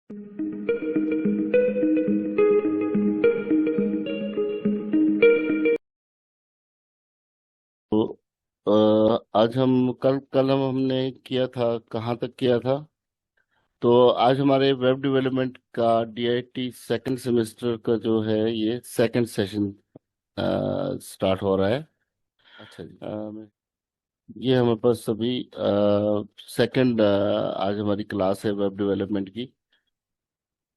तो आज हम कल कल हमने किया था, कहाँ तक किया था? तो आज हमारे वेब डेवलपमेंट का डीआईटी सेकंड सेमेस्टर का जो है ये सेकंड सेशन स्टार्ट हो रहा है। अच्छा जी। ये हमारे पास सभी सेकंड आज हमारी क्लास है वेब डेवलपमेंट की।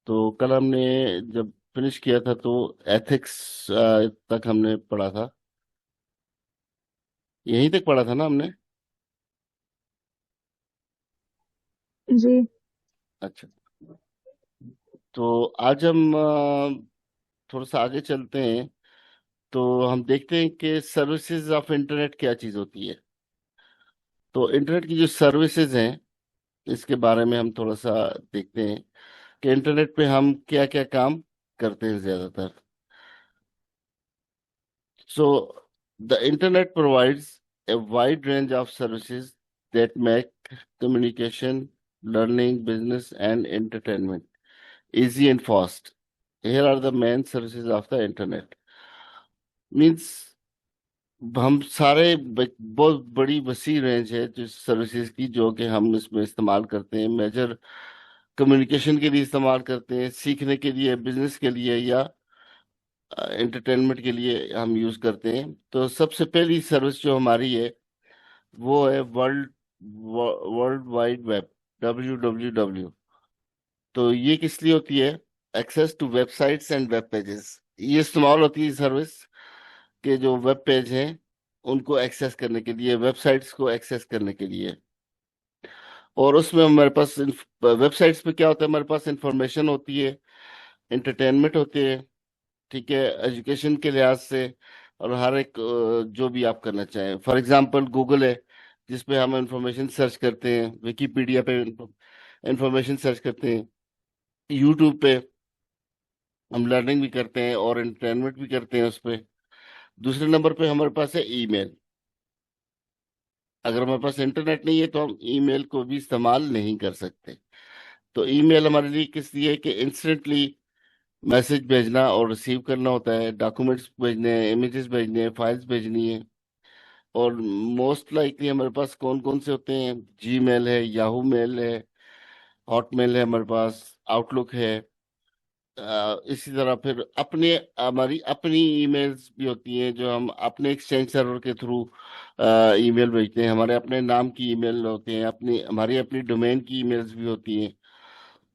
तो कल हमने जब फिनिश किया था तो एथिक्स तक हमने पढ़ा था। यहीं तक पढ़ा था ना हमने? जी। अच्छा। तो आज हम थोड़ा सा आगे चलते हैं। तो हम देखते हैं कि सर्विसेज ऑफ इंटरनेट क्या चीज़ होती है। तो इंटरनेट की जो सर्विसेज हैं इसके बारे में हम थोड़ा सा देखते हैं कि इंटरनेट पे हम क्या क्या काम करते हैं ज़्यादातर। So the internet provides a wide range of services that make communication, learning, business, and entertainment easy and fast. Here are the main services of the internet. Means हम सारे बहुत बड़ी वसी रेंज है जो सर्विसेज की जो कि हम इसमें इस्तेमाल करते हैं। मेजर कम्युनिकेशन के लिए इस्तेमाल करते हैं, सीखने के लिए, बिजनेस के लिए या एंटरटेनमेंट के लिए हम यूज करते हैं। तो सबसे पहली सर्विस जो हमारी है वो है वर्ल्ड वाइड वेब, WWW। तो ये किस लिए होती है? Access to websites and web pages. ये इस्तेमाल होती है सर्विस के जो वेब पेज हैं उनको एक्सेस करने के लिए, वेबसाइट्स को एक्सेस करने के लिए। और उसमें हमारे पास वेबसाइट्स पे क्या होता है? हमारे पास इंफॉर्मेशन होती है, एंटरटेनमेंट होती है, ठीक है, एजुकेशन के लिहाज से, और हर एक जो भी आप करना चाहें। फॉर एग्जांपल गूगल है जिसपे हम इंफॉर्मेशन सर्च करते हैं, विकिपीडिया पे इंफॉर्मेशन सर्च करते हैं, यूट्यूब पे हम लर्निंग भी करते हैं और एंटरटेनमेंट भी करते हैं उस पे। दूसरे नंबर पे हमारे पास है ईमेल। अगर हमारे पास इंटरनेट नहीं है तो हम ईमेल को भी इस्तेमाल नहीं कर सकते। तो ईमेल हमारे लिए किस लिए है कि इंस्टेंटली मैसेज भेजना और रिसीव करना होता है, डॉक्यूमेंट्स भेजने हैं, इमेजेस भेजने हैं, फाइल्स भेजनी है। और मोस्ट लाइकली हमारे पास कौन कौन से होते हैं? जीमेल है, याहू मेल है, हॉटमेल है, हमारे पास आउटलुक है। इसी तरह फिर अपने हमारी अपनी ईमेल्स भी होती हैं जो हम अपने एक्सचेंज सर्वर के थ्रू ईमेल भेजते हैं। हमारे अपने नाम की ईमेल होते हैं, अपनी हमारी अपनी डोमेन की ईमेल्स भी होती हैं।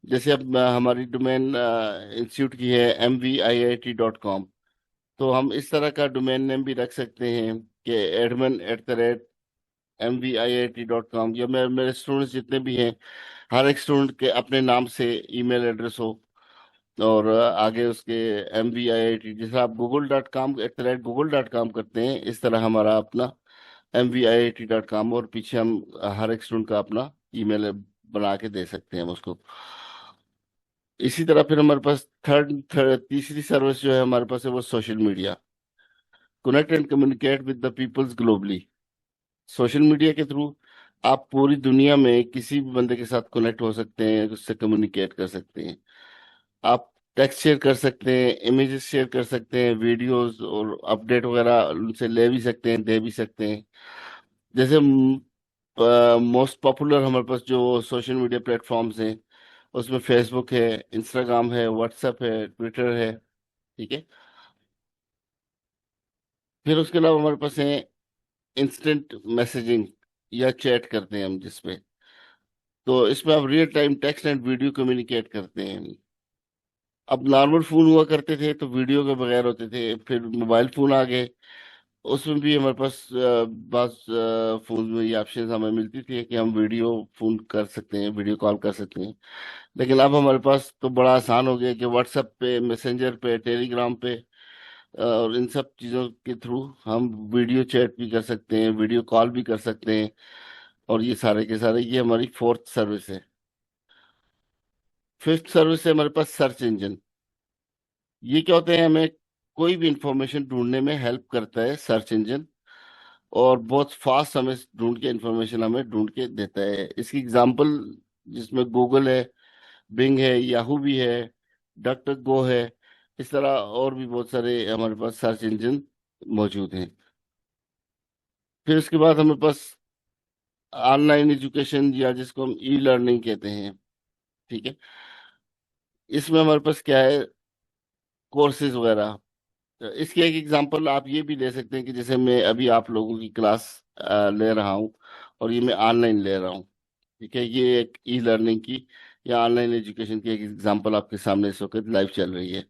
जैसे अब हमारी डोमेन इंस्टीट्यूट की है mviit.com। तो हम इस तरह का डोमेन नेम भी रख सकते हैं कि admin@mviit.com, या मेरे स्टूडेंट्स जितने भी हैं हर एक स्टूडेंट के अपने नाम से ईमेल एड्रेस हो। और आगे उसके MVIIT, जैसे आप google.com करते हैं, इस तरह हमारा अपना MVIIT.com, और पीछे हम हर एक स्टूडेंट का अपना ईमेल बना के दे सकते हैं हम उसको। इसी तरह फिर हमारे पास तीसरी सर्विस जो है हमारे पास है वो social media. Connect and communicate with the peoples globally. Social media के थ्रू आप पूरी दुनिया में किसी भी बंदे के साथ कनेक्ट हो सकते हैं, उससे कम्युनिकेट कर सकते हैं। आप टेक्स्ट शेयर कर सकते हैं, इमेजेस शेयर कर सकते हैं, वीडियोस और अपडेट वगैरह उनसे ले भी सकते हैं, दे भी सकते हैं। जैसे मोस्ट पॉपुलर हमारे पास जो सोशल मीडिया प्लेटफॉर्म्स हैं उसमें फेसबुक है, इंस्टाग्राम है, व्हाट्सएप है, ट्विटर है, ठीक है। फिर उसके अलावा हमारे पास है इंस्टेंट मैसेजिंग या चैट करते हैं हम जिसपे। तो इसमें आप real time text and video communicate करते हैं। अब नॉर्मल फोन हुआ करते थे तो वीडियो के बगैर होते थे, फिर मोबाइल फोन आ गए। उसमें भी हमारे पास बस फोन में ये ऑप्शन हमें मिलती थी कि हम वीडियो फोन कर सकते हैं, वीडियो कॉल कर सकते हैं। लेकिन अब हमारे पास तो बड़ा आसान हो गया कि व्हाट्सएप पे, मैसेंजर पे, टेलीग्राम पे और इन सब चीज़ों के थ्रू हम वीडियो चैट भी कर सकते हैं, वीडियो कॉल भी कर सकते हैं। और ये सारे के सारे ये हमारी फोर्थ सर्विस है। फिफ्थ सर्विस है हमारे पास सर्च इंजन। ये क्या होते हैं? हमें कोई भी इंफॉर्मेशन ढूंढने में हेल्प करता है सर्च इंजन, और बहुत फास्ट हमें ढूंढ के इंफॉर्मेशन हमें ढूंढ के देता है। इसकी एग्जांपल जिसमें गूगल है, बिंग है, याहू भी है, डक डक गो है। इस तरह और भी बहुत सारे हमारे पास सर्च इंजन मौजूद हैं। फिर उसके बाद हमारे पास ऑनलाइन एजुकेशन, या जिसको हम ई लर्निंग कहते हैं। ठीक है। इसमें हमारे पास क्या है, कोर्सेज वगैरह। तो इसकी एक एग्जांपल आप ये भी ले सकते हैं कि जैसे मैं अभी आप लोगों की क्लास ले रहा हूँ, और ये मैं ऑनलाइन ले रहा हूँ। ठीक है, ये एक ई लर्निंग की या ऑनलाइन एजुकेशन की एक एग्जांपल आपके सामने इस वक्त लाइव चल रही है।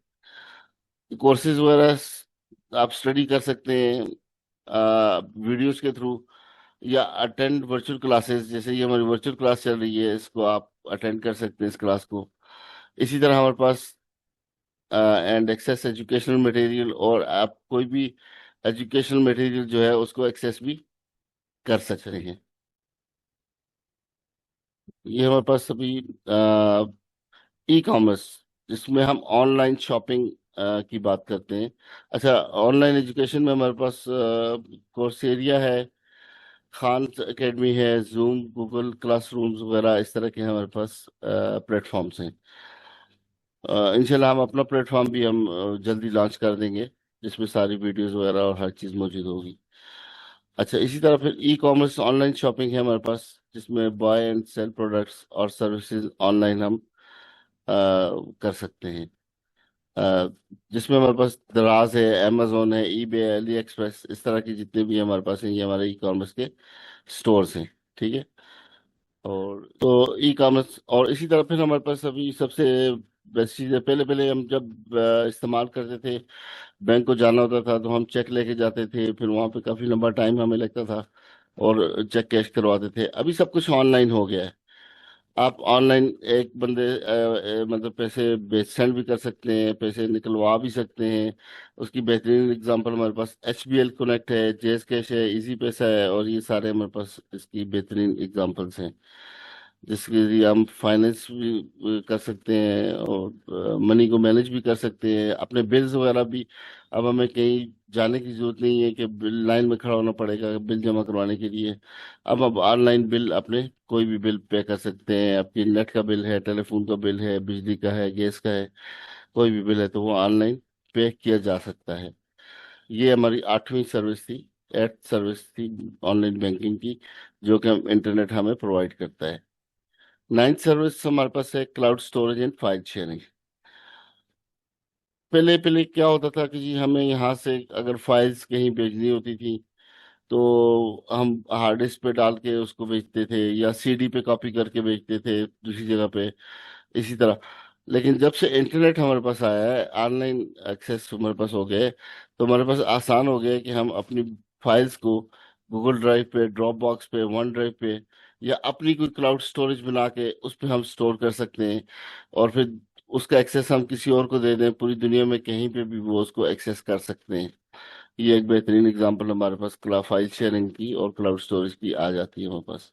कोर्सेज वगैरह आप स्टडी कर सकते हैं वीडियोस के थ्रू, या अटेंड वर्चुअल क्लासेस। जैसे ये हमारी वर्चुअल क्लास चल रही है, इसको आप अटेंड कर सकते हैं इस क्लास को। इसी तरह हमारे पास एंड एक्सेस एजुकेशनल मटेरियल, और आप कोई भी एजुकेशनल मटेरियल जो है उसको एक्सेस भी कर सकते हैं। ये हमारे पास अभी ई कॉमर्स, जिसमें हम ऑनलाइन शॉपिंग की बात करते हैं। अच्छा, ऑनलाइन एजुकेशन में हमारे पास कोर्सेरिया है, खान एकेडमी है, जूम, गूगल क्लासरूम्स वगैरह, इस तरह के हमारे पास प्लेटफॉर्म्स हैं। इंशाल्लाह हम अपना प्लेटफॉर्म भी हम जल्दी लॉन्च कर देंगे, जिसमें सारी वीडियोस वगैरह और हर चीज़ मौजूद होगी। अच्छा, इसी तरह फिर ई कॉमर्स ऑनलाइन शॉपिंग है हमारे पास, जिसमें बाय एंड सेल प्रोडक्ट्स और सर्विसेज ऑनलाइन हम कर सकते हैं। अ, जिसमें हमारे पास दराज है, अमेजोन है, ईबे, अली एक्सप्रेस, इस तरह की जितने भी हमारे पास हैं, ये हमारे ई कॉमर्स के स्टोर्स हैं। ठीक है। और तो ई कॉमर्स, और इसी तरह फिर हमारे पास अभी सबसे बेस्ट चीज़ है, पहले पहले हम जब इस्तेमाल करते थे, बैंक को जाना होता था तो हम चेक लेके जाते थे, फिर वहाँ पे काफ़ी लंबा टाइम हमें लगता था, और चेक कैश करवाते थे। अभी सब कुछ ऑनलाइन हो गया है। आप ऑनलाइन एक बंदे मतलब पैसे बेच सेंड भी कर सकते हैं, पैसे निकलवा भी सकते हैं। उसकी बेहतरीन एग्जांपल हमारे पास HBL कनेक्ट है, जेस कैश है, इजी पैसा है, और ये सारे हमारे पास इसकी बेहतरीन एग्जांपल्स हैं, जिसके जरिए हम फाइनेंस भी कर सकते हैं, और मनी को मैनेज भी कर सकते हैं, अपने बिल्स वगैरह भी। अब हमें कहीं जाने की जरूरत नहीं है कि बिल लाइन में खड़ा होना पड़ेगा बिल जमा करवाने के लिए। अब ऑनलाइन बिल, अपने कोई भी बिल पे कर सकते हैं। आपकी नेट का बिल है, टेलीफोन का बिल है, बिजली का है, गैस का है, कोई भी बिल है तो वो ऑनलाइन पे किया जा सकता है। ये हमारी 8वीं सर्विस थी, 8th सर्विस थी ऑनलाइन बैंकिंग की, जो कि हम इंटरनेट हमें प्रोवाइड करता है। 9th सर्विस हमारे पास है cloud storage and file sharing. पहले पहले क्या होता था कि जी हमें यहाँ से अगर फाइल्स कहीं भेजनी होती थी, तो हम हार्ड डिस्क पे डाल के उसको भेजते थे, या CD पे कॉपी करके भेजते थे दूसरी जगह पे, इसी तरह। लेकिन जब से इंटरनेट हमारे पास आया है, ऑनलाइन एक्सेस हमारे पास हो गए, तो हमारे पास आसान हो गया है कि हम अपनी फाइल्स को गूगल ड्राइव पे, ड्रॉप बॉक्स पे, वन ड्राइव पे, या अपनी कोई क्लाउड स्टोरेज बना के उस पर हम स्टोर कर सकते हैं। और फिर उसका एक्सेस हम किसी और को दे दें, पूरी दुनिया में कहीं पे भी वो उसको एक्सेस कर सकते हैं। ये एक बेहतरीन एग्जांपल हमारे पास क्लाउड फाइल शेयरिंग की और क्लाउड स्टोरेज की आ जाती है हमारे पास।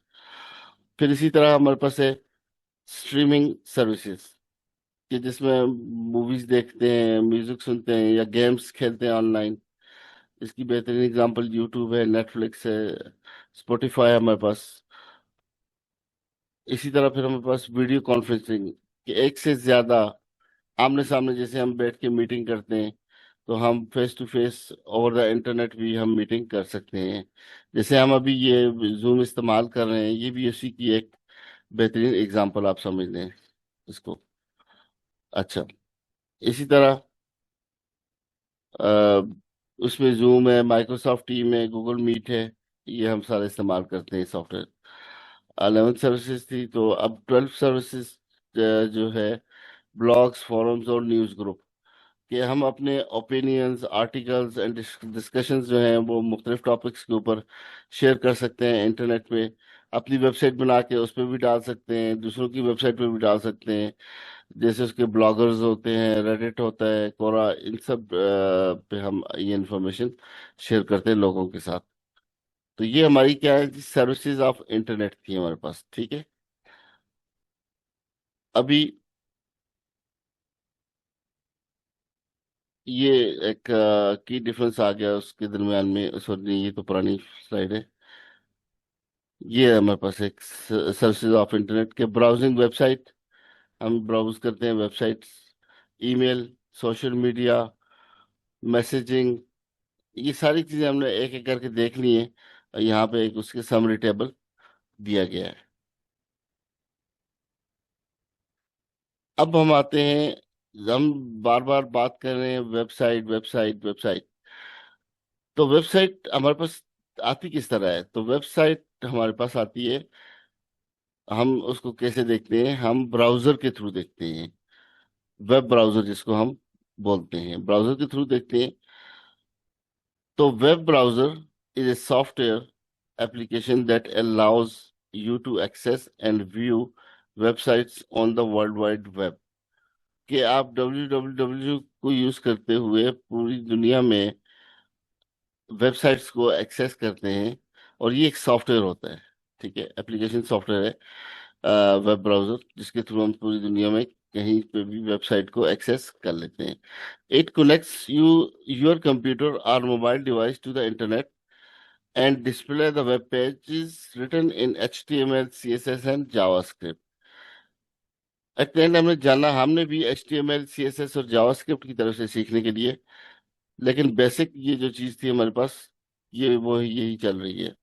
फिर इसी तरह हमारे पास है स्ट्रीमिंग सर्विसेज, कि जिसमें मूवीज देखते हैं, म्यूजिक सुनते हैं, या गेम्स खेलते हैं ऑनलाइन। इसकी बेहतरीन एग्जांपल यूट्यूब है, नेटफ्लिक्स है, स्पॉटिफाई है हमारे पास। इसी तरह फिर हमारे पास वीडियो कॉन्फ्रेंसिंग, कि एक से ज्यादा आमने सामने जैसे हम बैठ के मीटिंग करते हैं, तो हम face to face over the internet भी हम मीटिंग कर सकते हैं। जैसे हम अभी ये जूम इस्तेमाल कर रहे हैं, ये भी उसी की एक बेहतरीन एग्जांपल आप समझ लें इसको। अच्छा, इसी तरह अ, उसमें जूम है, माइक्रोसॉफ्ट टीम है, गूगल मीट है, ये हम सारे इस्तेमाल करते हैं सॉफ्टवेयर। 11th सर्विसेज थी, तो अब 12th सर्विसेज जो है ब्लॉग्स, फोरम्स और न्यूज़ ग्रुप, कि हम अपने ओपिनियंस, आर्टिकल्स एंड डिस्कशंस जो हैं वो मुख्तलिफ टॉपिक्स के ऊपर शेयर कर सकते हैं इंटरनेट पे। अपनी वेबसाइट बना के उस पर भी डाल सकते हैं, दूसरों की वेबसाइट पे भी डाल सकते हैं। जैसे उसके ब्लॉगर्स होते हैं, रेडिट होता है, कोरा, इन सब पे हम ये इंफॉर्मेशन शेयर करते हैं लोगों के साथ। तो ये हमारी क्या है, सर्विसेज ऑफ इंटरनेट थी हमारे पास। ठीक है। अभी ये एक की डिफरेंस आ गया उसके दरमियान में, सॉरी ये तो पुरानी स्लाइड है। ये है हमारे पास एक सर्विसेज ऑफ इंटरनेट के ब्राउजिंग वेबसाइट, हम ब्राउज करते हैं websites, email, social media, messaging, ये सारी चीजें हमने एक एक करके देख ली हैं। यहाँ पे एक उसके समरी टेबल दिया गया है। अब हम आते हैं, हम बार बार बात कर रहे हैं वेबसाइट वेबसाइट वेबसाइट। तो वेबसाइट हमारे पास आती किस तरह है? तो वेबसाइट हमारे पास आती है, हम उसको कैसे देखते हैं? हम ब्राउजर के थ्रू देखते हैं। वेब ब्राउजर जिसको हम बोलते हैं, ब्राउजर के थ्रू देखते हैं। तो web browser is a software application that allows you to access and view websites on the World Wide Web। कि आप www को यूज करते हुए पूरी दुनिया में वेबसाइट्स को एक्सेस करते हैं। और ये एक सॉफ्टवेयर होता है, ठीक है, एप्लीकेशन सॉफ्टवेयर है, वेब ब्राउजर, जिसके थ्रू हम पूरी दुनिया में कहीं पे भी वेबसाइट को एक्सेस कर लेते हैं। इट कनेक्ट्स योर कंप्यूटर और mobile device to the internet and display the web pages written in HTML, CSS and JavaScript। At the end हमने जाना, हमने भी HTML, CSS और JavaScript की तरफ से सीखने के लिए, लेकिन बेसिक ये जो चीज थी हमारे पास, ये वो यही चल रही है।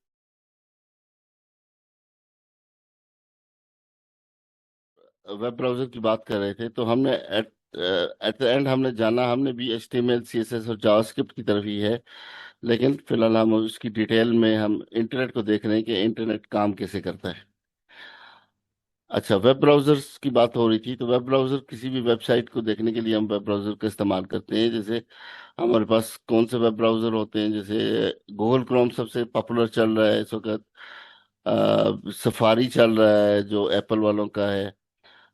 वेब ब्राउजर की बात कर रहे थे, तो हमने एट द एंड हमने जाना, हमने भी HTML, CSS और JavaScript की तरफ ही है। लेकिन फिलहाल हम उसकी डिटेल में हम इंटरनेट को देख रहे हैं कि इंटरनेट काम कैसे करता है। अच्छा, वेब ब्राउजर्स की बात हो रही थी, तो वेब ब्राउजर किसी भी वेबसाइट को देखने के लिए हम वेब ब्राउजर का इस्तेमाल करते हैं। जैसे हमारे पास कौन से वेब ब्राउजर होते हैं, जैसे गूगल क्रोम सबसे पॉपुलर चल रहा है इस वक्त। सफारी चल रहा है जो एप्पल वालों का है।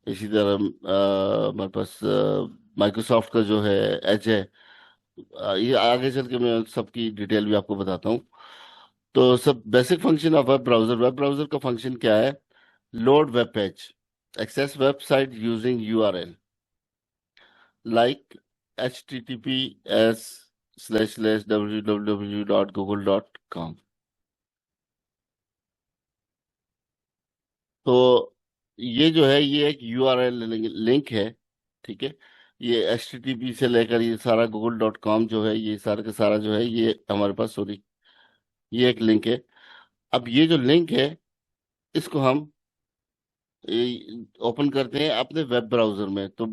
इसी तरह हमारे पास माइक्रोसॉफ्ट का जो है एज है। ये आगे चल के मैं सबकी डिटेल भी आपको बताता हूँ। तो सब basic function of web browser, web browser का फंक्शन क्या है? Load web page, access website using URL like https://www.google.com। तो ये जो है ये एक URL लिंक है, ठीक है। ये HTTP से लेकर ये सारा google.com जो है, ये सारा का सारा जो है ये हमारे पास, सॉरी, ये एक लिंक है। अब ये जो लिंक है, इसको हम ओपन करते हैं अपने वेब ब्राउजर में। तो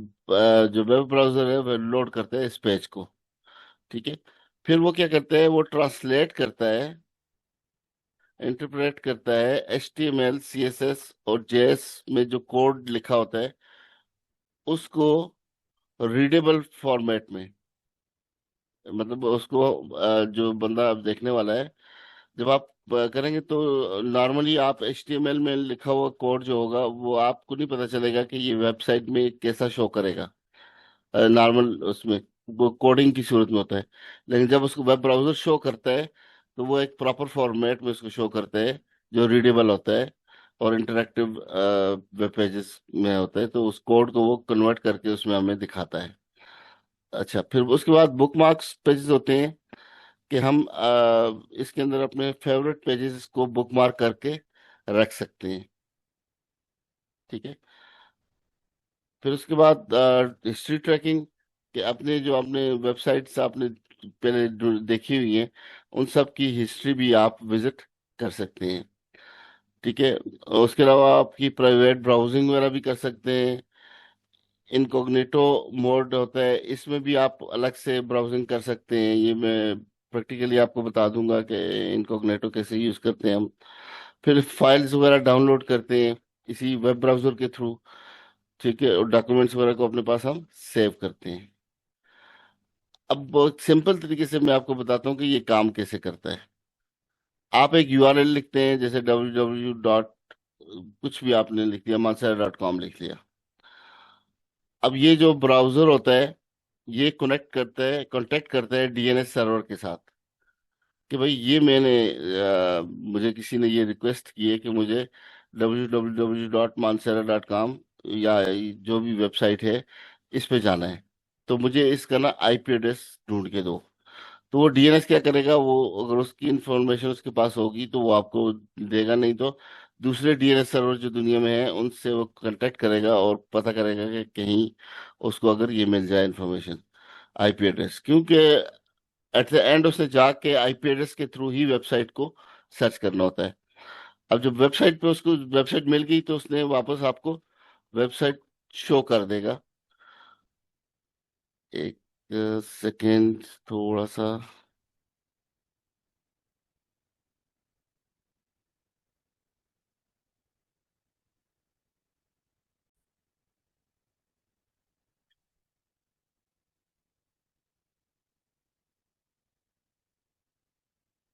जो वेब ब्राउजर है वह लोड करता है इस पेज को, ठीक है। फिर वो क्या करता है? वो ट्रांसलेट करता है, इंटरप्रेट करता है HTML, CSS और JS में जो कोड लिखा होता है, उसको रीडेबल फॉर्मेट में, मतलब उसको जो बंदा अब देखने वाला है, जब आप करेंगे तो नॉर्मली आप HTML में लिखा हुआ कोड जो होगा वो आपको नहीं पता चलेगा कि ये वेबसाइट में कैसा शो करेगा। नॉर्मल उसमें वो कोडिंग की सूरत में होता है। लेकिन जब उसको वेब ब्राउजर शो करता है, तो वो एक प्रॉपर फॉर्मेट में उसको शो करता है, जो रीडेबल होता है और इंटरेक्टिव वेब पेजेस में होता है। तो उस कोड को वो कन्वर्ट करके उसमें हमें दिखाता है। अच्छा, फिर उसके बाद बुक मार्क्स पेजेस होते हैं कि हम इसके अंदर अपने फेवरेट पेजेस को बुक मार्क करके रख सकते हैं, ठीक है। फिर उसके बाद हिस्ट्री ट्रैकिंग, कि अपने जो आपने वेबसाइट्स आपने पहले जो देखी हुई हैं, उन सब की हिस्ट्री भी आप विजिट कर सकते हैं, ठीक है। और उसके अलावा आपकी प्राइवेट ब्राउजिंग वगैरह भी कर सकते हैं। इनकॉग्निटो मोड होता है, इसमें भी आप अलग से ब्राउजिंग कर सकते हैं। ये मैं प्रैक्टिकली आपको बता दूंगा कि इनकॉग्निटो कैसे यूज करते हैं हम। फिर फाइल्स वगैरह डाउनलोड करते हैं इसी वेब ब्राउजर के थ्रू, ठीक है। और डॉक्यूमेंट्स वगैरह को अपने पास हम सेव करते हैं। अब बहुत सिंपल तरीके से मैं आपको बताता हूँ कि ये काम कैसे करता है। आप एक URL लिखते हैं, जैसे www डॉट कुछ भी आपने लिख दिया, mansara.com लिख लिया। अब ये जो ब्राउजर होता है, ये कनेक्ट करता है, कांटेक्ट करता है DNS सर्वर के साथ, कि भाई ये मैंने मुझे किसी ने ये रिक्वेस्ट की है कि मुझे www.mansara.com या जो भी वेबसाइट है इस पे जाना है, तो मुझे इसका ना IP एड्रेस ढूंढ के दो। तो वो DNS क्या करेगा? वो अगर उसकी इंफॉर्मेशन उसके पास होगी तो वो आपको देगा, नहीं तो दूसरे डीएनएस सर्वर जो दुनिया में है उनसे वो कांटेक्ट करेगा और पता करेगा कि कहीं उसको अगर ये मिल जाए इंफॉर्मेशन, आईपी एड्रेस, क्योंकि एट द एंड उसने जाके आईपी एड्रेस के थ्रू ही वेबसाइट को सर्च करना होता है। अब जब वेबसाइट पे उसको वेबसाइट मिल गई तो उसने वापस आपको वेबसाइट शो कर देगा। एक सेकेंड, थोड़ा सा।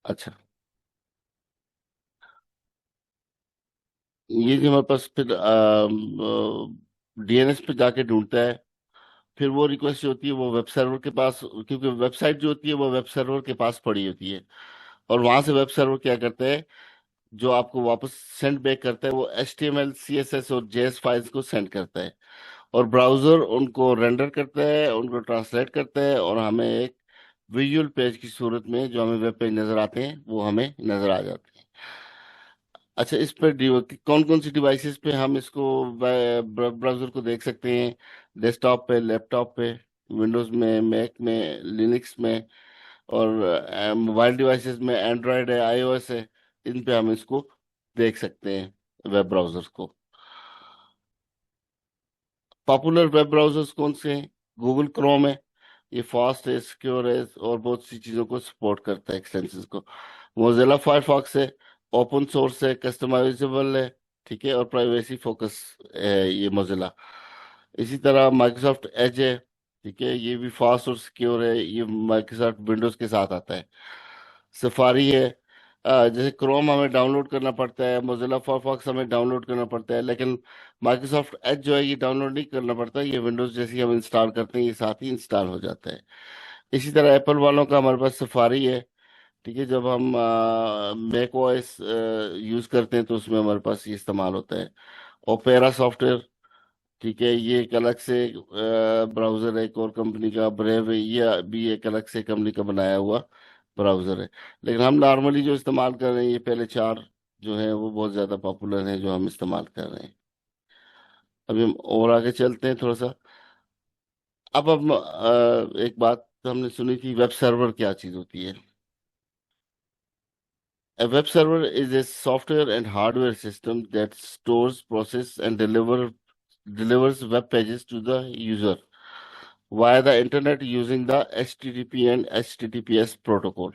अच्छा, ये जो हमारे पास फिर डीएनएस पे जाके ढूंढता है, फिर वो रिक्वेस्ट जो होती है वो वेब सर्वर के पास, क्योंकि वेबसाइट जो होती है वो वेब सर्वर के पास पड़ी होती है, और वहां से वेब सर्वर क्या करता है, जो आपको वापस सेंड बैक करता है वो HTML CSS और JS फाइल्स को सेंड करता है, और ब्राउजर उनको रेंडर करता है, उनको ट्रांसलेट करता है, और हमें एक विजुअल पेज की सूरत में जो हमें वेब पेज नजर आते हैं वो हमें नजर आ जाते हैं। अच्छा, इस पर कौन कौन सी डिवाइसेस पे हम इसको ब्राउजर को देख सकते हैं? डेस्कटॉप पे, लैपटॉप पे, विंडोज में, मैक में, लिनक्स में, और मोबाइल डिवाइसेस में एंड्रॉयड है, iOS है, इन पे हम इसको देख सकते हैं वेब ब्राउजर्स को। पॉपुलर वेब ब्राउजर्स कौन से हैं? गूगल क्रोम है, ये फास्ट है, सिक्योर है, और बहुत सी चीज़ों को सपोर्ट करता है, एक्सटेंशंस को। मोजिला फायरफॉक्स है, ओपन सोर्स है, कस्टमाइजेबल है, ठीक है, और प्राइवेसी फोकस है ये मोजिला। इसी तरह माइक्रोसॉफ्ट एज है, ठीक है, ये भी फास्ट और सिक्योर है, ये माइक्रोसॉफ्ट विंडोज के साथ आता है। सफारी है, जैसे क्रोम हमें डाउनलोड करना पड़ता है, मोजिला फायरफॉक्स हमें डाउनलोड करना पड़ता है, लेकिन माइक्रोसॉफ्ट एज जो है ये डाउनलोड नहीं करना पड़ता, ये विंडोज जैसे ही हम इंस्टॉल करते हैं ये साथ ही इंस्टॉल हो जाता है। इसी तरह एप्पल वालों का हमारे पास सफारी है, ठीक है, जब हम मैक ओएस यूज करते हैं तो उसमें हमारे पास ये इस्तेमाल होता है। ओपेरा सॉफ्टवेयर, ठीक है, ये एक अलग से ब्राउजर है, एक और कंपनी का ब्रेव है, ये भी एक अलग से कंपनी का बनाया हुआ ब्राउजर है। लेकिन हम नॉर्मली जो इस्तेमाल कर रहे हैं ये पहले चार जो है वो बहुत ज्यादा पॉपुलर हैं जो हम इस्तेमाल कर रहे हैं। अभी हम और आगे चलते हैं थोड़ा सा। अब हम एक बात हमने सुनी थी, वेब सर्वर क्या चीज होती है? A web server is a software and hardware system that stores, processes, and delivers web pages to the user via the internet using the HTTP and HTTPS protocol.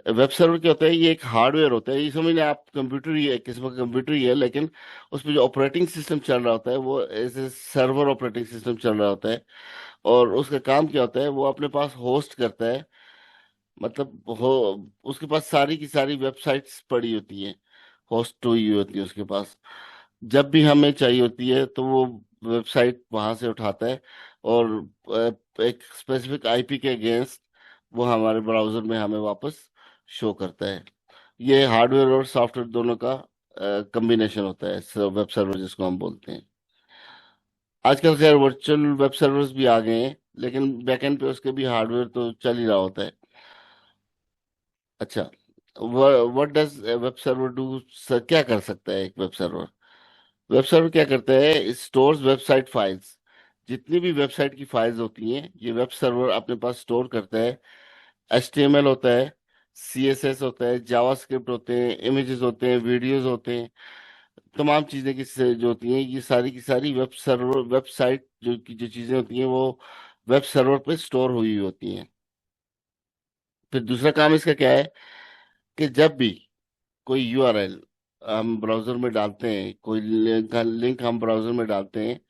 Web server क्या होता है? ये एक hardware होता है, ये समझ लें आप, कंप्यूटर ही है, किस्म का कंप्यूटर ही है, लेकिन उसमें जो ऑपरेटिंग सिस्टम चल रहा होता है वो ऐसे सर्वर ऑपरेटिंग सिस्टम चल रहा होता है। और उसका काम क्या होता है, वो अपने पास होस्ट करता है, मतलब हो उसके पास सारी की सारी वेबसाइट्स पड़ी होती हैं, होस्ट हुई होती है उसके पास। जब भी हमें चाहिए होती है तो वो वेबसाइट वहां से उठाता है, और एक स्पेसिफिक आईपी के अगेंस्ट वो हमारे ब्राउजर में हमें वापस शो करता है। ये हार्डवेयर और सॉफ्टवेयर दोनों का कॉम्बिनेशन होता है वेब सर्वर जिसको हम बोलते हैं। आजकल खैर वर्चुअल वेब सर्वर्स भी आ गए हैं, लेकिन बैकएंड पे उसके भी हार्डवेयर तो चल ही रहा होता है। अच्छा, what does web server do? क्या कर सकता है एक वेब सर्वर? वेब सर्वर क्या करता है, स्टोर्स वेबसाइट फाइल्स। जितनी भी वेबसाइट की फाइल्स होती हैं ये वेब सर्वर अपने पास स्टोर करता है। HTML होता है, CSS होता है, जावास्क्रिप्ट होते हैं, इमेजेस होते हैं, वीडियोस होते हैं, तमाम चीजें जो होती हैं ये सारी की सारी वेब सर्वर, वेबसाइट जो चीजें होती हैं वो वेब सर्वर पे स्टोर हुई होती हैं। फिर दूसरा काम इसका क्या है, कि जब भी कोई URL हम ब्राउजर में डालते हैं, कोई लिंक हम ब्राउजर में डालते हैं,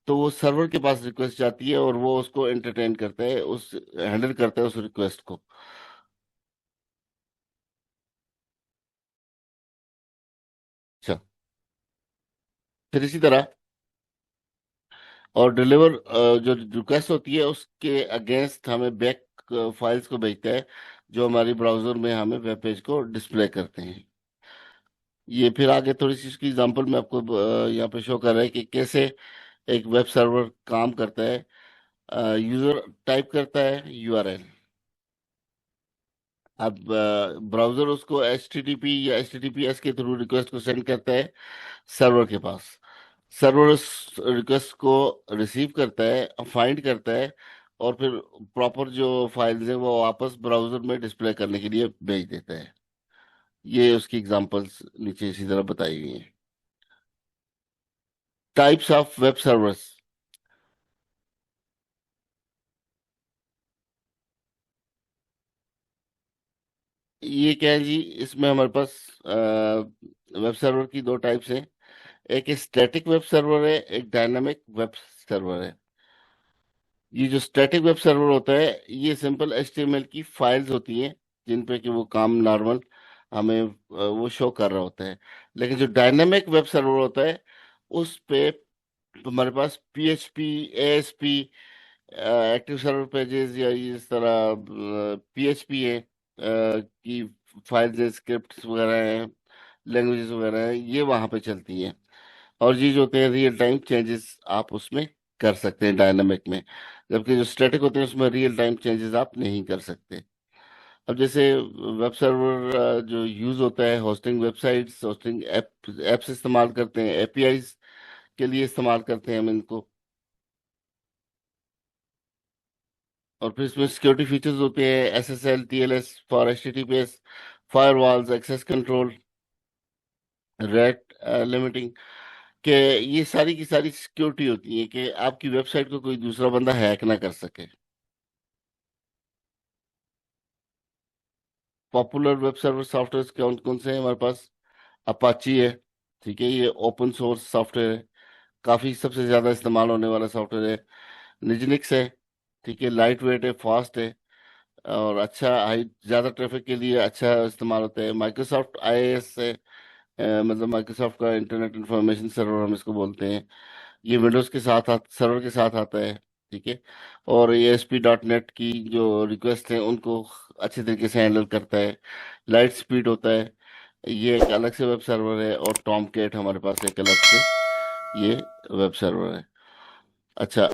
तो वो सर्वर के पास रिक्वेस्ट जाती है और वो उसको एंटरटेन करता है, उस हैंडल करता है उस रिक्वेस्ट को। अच्छा, फिर इसी तरह और डिलीवर जो रिक्वेस्ट होती है उसके अगेंस्ट हमें बैक फाइल्स को भेजता है, जो हमारी ब्राउजर में हमें वेब पेज को डिस्प्ले करते हैं। ये फिर आगे थोड़ी सी इसकी एग्जांपल में आपको यहाँ पे शो कर रहा है कि कैसे एक वेब सर्वर काम करता है। यूजर टाइप करता है URL, अब ब्राउजर उसको HTTP या HTTPS के थ्रू रिक्वेस्ट को सेंड करता है सर्वर के पास। सर्वर उस रिक्वेस्ट को रिसीव करता है, फाइंड करता है, और फिर प्रॉपर जो फाइल्स है वो वापस ब्राउजर में डिस्प्ले करने के लिए भेज देता है। ये उसकी एग्जांपल्स नीचे इसी तरह बताई हुई हैं। Types of web servers. ये क्या है जी, इसमें हमारे पास वेब सर्वर की दो टाइप्स हैं। एक स्टैटिक वेब सर्वर है, एक डायनामिक वेब सर्वर है। ये जो स्टैटिक वेब सर्वर होता है, ये सिंपल HTML की फाइल्स होती हैं जिन पे कि वो काम नॉर्मल हमें वो शो कर रहा होता है। लेकिन जो डायनामिक वेब सर्वर होता है, उस पे हमारे पास PHP, ASP, active server pages या इस तरह PHP है की फाइल्स है, स्क्रिप्ट्स वगैरह हैं, लैंग्वेजेस वगैरह हैं, ये वहाँ पे चलती हैं। और ये जो होते हैं रियल टाइम चेंजेस आप उसमें कर सकते हैं डायनामिक में। जबकि जो स्टैटिक होते हैं उसमें रियल टाइम चेंजेस आप नहीं कर सकते। अब जैसे वेब सर्वर जो यूज होता है, होस्टिंग वेबसाइट्स, होस्टिंग एप्स इस्तेमाल करते हैं, APIs के लिए इस्तेमाल करते हैं हम इनको। और फिर इसमें सिक्योरिटी फीचर्स होते हैं, SSL, TLS for HTTPS, firewalls, access control, rate limiting, के ये सारी की सारी सिक्योरिटी होती है कि आपकी वेबसाइट को कोई दूसरा बंदा हैक ना कर सके। पॉपुलर वेब सर्वर सॉफ्टवेयर कौन कौन से हैं हमारे पास? अपाची है, ठीक है, ये ओपन सोर्स सॉफ्टवेयर है, काफी सबसे ज्यादा इस्तेमाल होने वाला सॉफ्टवेयर है। निजिनिक्स है, ठीक है, लाइट वेट है, फास्ट है, और अच्छा हाई ज्यादा ट्रैफिक के लिए अच्छा इस्तेमाल होता है। माइक्रोसॉफ्ट IaaS है, मतलब माइक्रोसॉफ्ट का इंटरनेट इंफॉर्मेशन सर्वर हम इसको बोलते हैं। ये विंडोज के साथ सर्वर के साथ आता है, ठीक है। और ये ASP.NET की जो रिक्वेस्ट है उनको अच्छे तरीके से हैंडल करता है। लाइट स्पीड होता है। ये एक अलग से वेब सर्वर है, और टॉम कैट हमारे पास एक अलग से ये वेब सर्वर है। अच्छा,